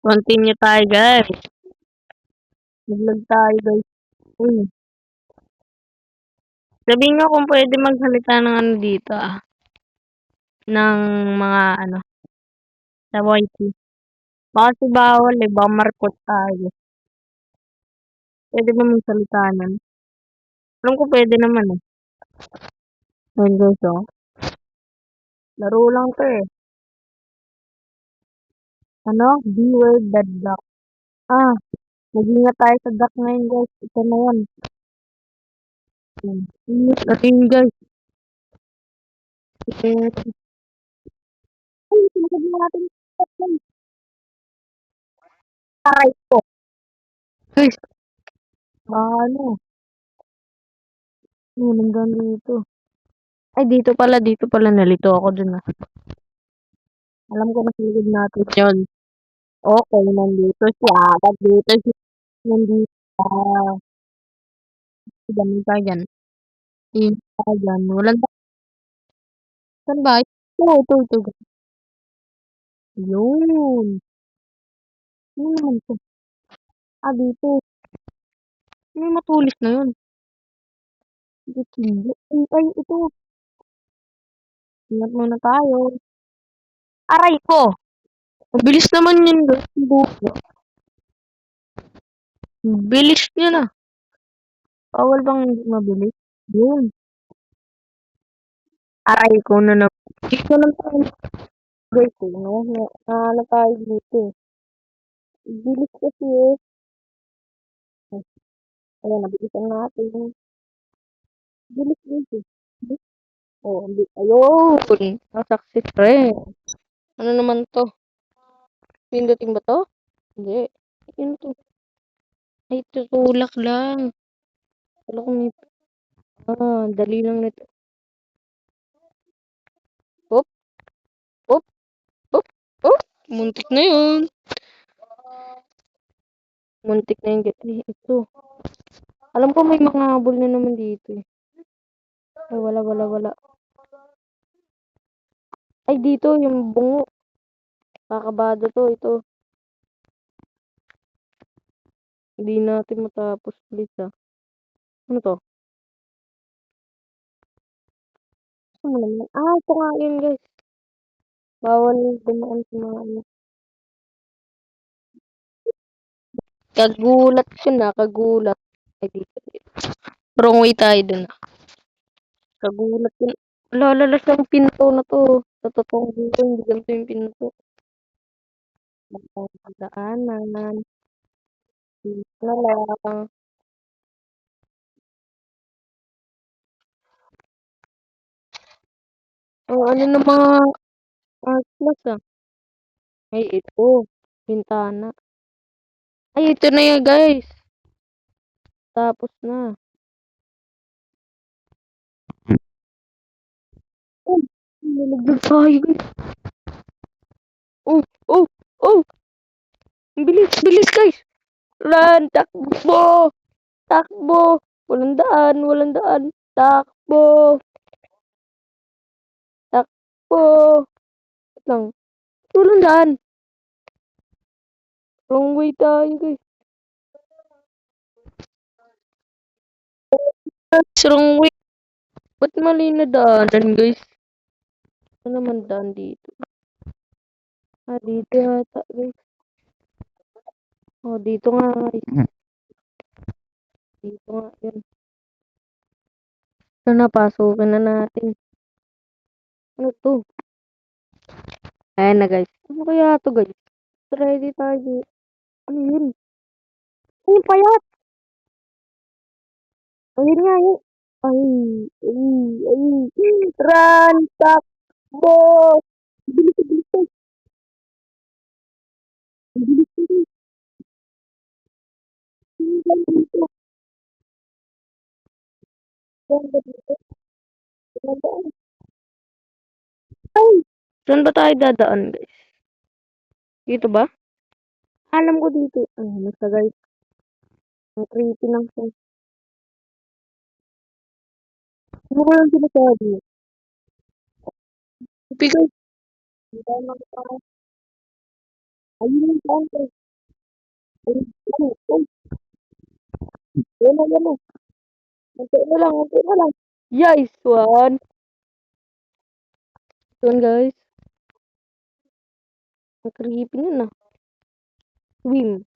Continue tayo, guys. Mag-vlog tayo, guys. Uy, sabihin nga kung pwede magsalita ng ano dito, ng mga ano, sa YT. Baka kasi bawal eh, baka ma-report tayo. Pwede ba magsalita nun? Alam ko pwede naman eh. Ayun guys, oh. Laro lang to eh. Ano? Beware the duck. Mag-ingat tayo sa duck ngayon, guys. Ito na yan. Ingat natin, guys. Ay, sinasabi natin. Aray ko. Guys, ano? Hanggang dito. Ay, dito pala nalito ako dun ah. Alam ko na sa likod natin yun. Okay, nandito siya. Nandito siya. Nandito siya. Ganun tayo dyan. Tingin tayo dyan. Walang saan ba? Ito. Yun. Ano naman to? Dito. May matulis na yun. Dito. Ay, ito. Ingat muna tayo. Aray ko! Ang bilis naman yun. Buko. Bilis niya na. Bawal bang hindi mabilis? Yun. Aray ko na naman. Dito lang tayo. Guys, no? Ano tayo dito? Bilis kasi eh. Ayan, nabilisan natin. Bilis dito. Oh, ayun. Success rin. Ano naman to? Pindutin ba to? Hindi. Yun to. Ay, tutulak lang. Wala kong may... dali lang nito. Hop, hop, hop, hop. Muntik na yun. Muntik na yung ito. Alam ko may mga habol na naman dito eh. Ay, wala. Ay, dito yung bungo. Kakabado to, ito. Hindi natin matapos, please ah. Ano to? Ano naman? Ito nga yun guys. Bawal dumaan sa mga ano. Kagulat yun kagulat. Ay, dito. Wrong way tayo dun Kagulat yun. Lalalas yung pinto na to. Sa totoong dito, hindi ganito yung pinto. Magdaanan. Dito na lang. Ano na mga class Ay, ito. Bintana. Ay, ito na yan guys. Tapos na. Oh, nalagdag tayo guys. Oh. Bilis guys. Run, takbo. Walang daan. Takbo. Wait lang. Walang daan. Wrong way tayo guys. Wrong way. Ba't mali na daanan guys? Ano naman daan dito? Dito yata guys. Dito nga guys. Dito nga yun. Ito na, pasukin na natin. Ano to? Ayan na guys. Ano kaya to guys? Ready tayo. Ano yun? Ay, payat! Ayun nga yun. Ay. Run, takbo! Bilis. Bilis. Bilis. Ay! Saan ba tayo dadaan guys? Dito ba? Alam ko dito. Basta guys. Ang creepy ng siya. Ano ko lang sinasabi? Creepy guys. Hindi tayo makita. Ayun yung kanto. Ayun, ayun, ayun. Yan na, yan na. Unti na lang, unti na lang. Yes, one. One, guys. Ang creepy nun ah. Swim.